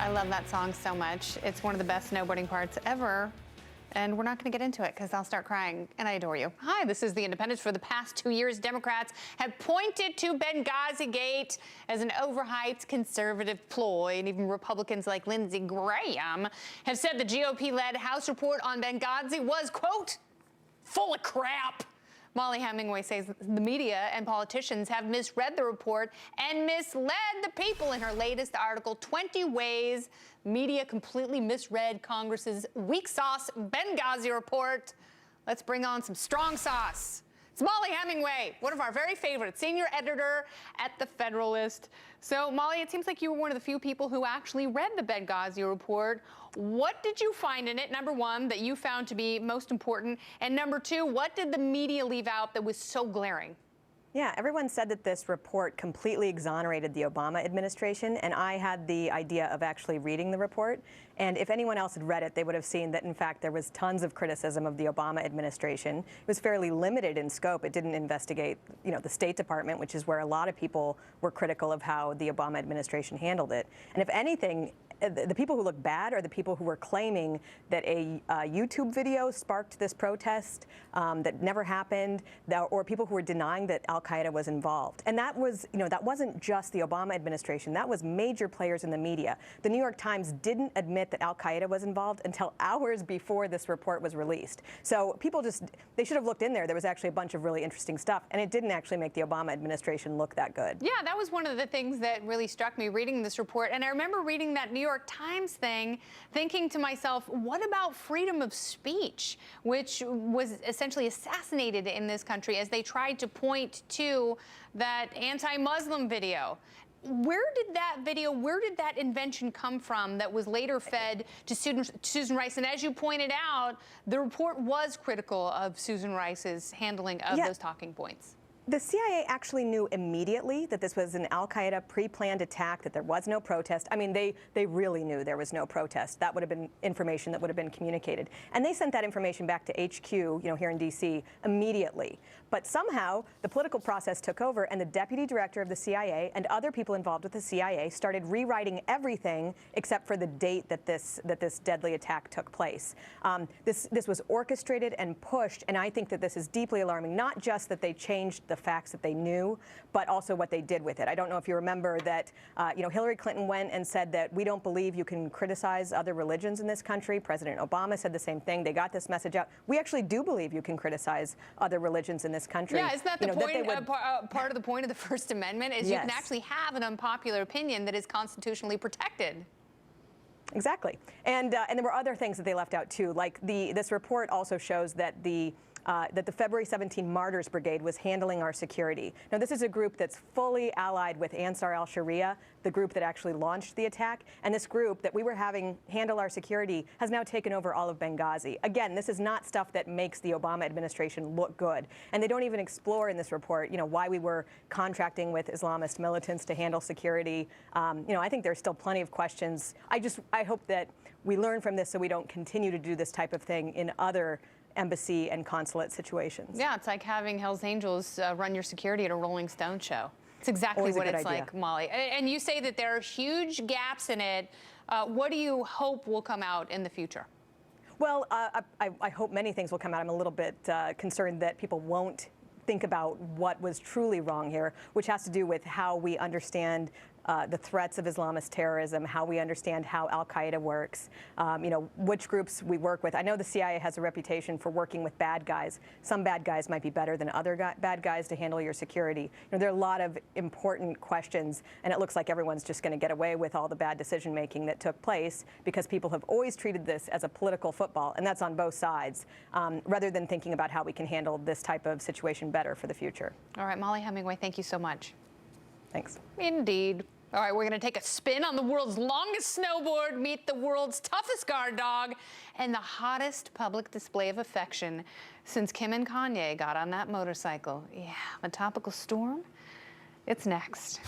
I love that song so much. It's one of the best snowboarding parts ever. And we're not going to get into it because I'll start crying, and I adore you. Hi, this is The Independent. For the past 2 years, Democrats have pointed to Benghazi Gate as an overhyped conservative ploy, and even Republicans like Lindsey Graham have said the GOP-led House report on Benghazi was, quote, full of crap. Molly Hemingway says the media and politicians have misread the report and misled the people in her latest article, 20 Ways Media Completely Misread Congress's Weak Sauce Benghazi Report. Let's bring on some strong sauce. It's Molly Hemingway, one of our very favorite, senior editor at The Federalist. So, Molly, it seems like you were one of the few people who actually read the Benghazi report. What did you find in it, number one, that you found to be most important? And number two, what did the media leave out that was so glaring? Yeah, everyone said that this report completely exonerated the Obama administration, and I had the idea of actually reading the report. And if anyone else had read it, they would have seen that, in fact, there was tons of criticism of the Obama administration. It was fairly limited in scope. It didn't investigate, the State Department, which is where a lot of people were critical of how the Obama administration handled it. And if anything, the people who look bad are the people who were claiming that a YouTube video sparked this protest that never happened, or people who were denying that Al-Qaeda was involved. And that was, that wasn't just the Obama administration. That was major players in the media. The New York Times didn't admit that Al-Qaeda was involved until hours before this report was released. So people they should have looked in there. There was actually a bunch of really interesting stuff, and it didn't actually make the Obama administration look that good. Yeah, that was one of the things that really struck me reading this report. And I remember reading that New York Times thing, thinking to myself, what about freedom of speech, which was essentially assassinated in this country as they tried to point to that anti-Muslim video? Where did that invention come from that was later fed to Susan Rice? And as you pointed out, the report was critical of Susan Rice's handling of those talking points. The CIA actually knew immediately that this was an Al-Qaeda pre-planned attack, that there was no protest. I mean, they really knew there was no protest. That would have been information that would have been communicated. And they sent that information back to HQ, here in D.C. immediately. But somehow, the political process took over, and the deputy director of the CIA and other people involved with the CIA started rewriting everything except for the date that this deadly attack took place. This was orchestrated and pushed, and I think that this is deeply alarming, not just that they changed the facts that they knew, but also what they did with it. I don't know if you remember that, Hillary Clinton went and said that we don't believe you can criticize other religions in this country. President Obama said the same thing. They got this message out. We actually do believe you can criticize other religions in this country. Yeah, isn't that the point? Part of the point of the First Amendment is you can actually have an unpopular opinion that is constitutionally protected. Exactly. And there were other things that they left out, too. Like this report also shows that the February 17 Martyrs Brigade was handling our security. Now, this is a group that's fully allied with Ansar al-Sharia, the group that actually launched the attack. And this group that we were having handle our security has now taken over all of Benghazi. Again, this is not stuff that makes the Obama administration look good. And they don't even explore in this report, why we were contracting with Islamist militants to handle security. I think there's still plenty of questions. I hope that we learn from this so we don't continue to do this type of thing in other embassy and consulate situations. Yeah, it's like having Hell's Angels run your security at a Rolling Stone show. It's exactly what it's like, Molly. And you say that there are huge gaps in it. What do you hope will come out in the future? Well, I hope many things will come out. I'm a little bit concerned that people won't think about what was truly wrong here, which has to do with how we understand the threats of Islamist terrorism, how we understand how Al-Qaeda works, which groups we work with. I know the CIA has a reputation for working with bad guys. Some bad guys might be better than other bad guys to handle your security. There are a lot of important questions, and it looks like everyone's just going to get away with all the bad decision-making that took place because people have always treated this as a political football, and that's on both sides, rather than thinking about how we can handle this type of situation better for the future. All right, Molly Hemingway, thank you so much. Thanks. Indeed. All right, we're going to take a spin on the world's longest snowboard, meet the world's toughest guard dog, and the hottest public display of affection since Kim and Kanye got on that motorcycle. Yeah, the topical storm, it's next.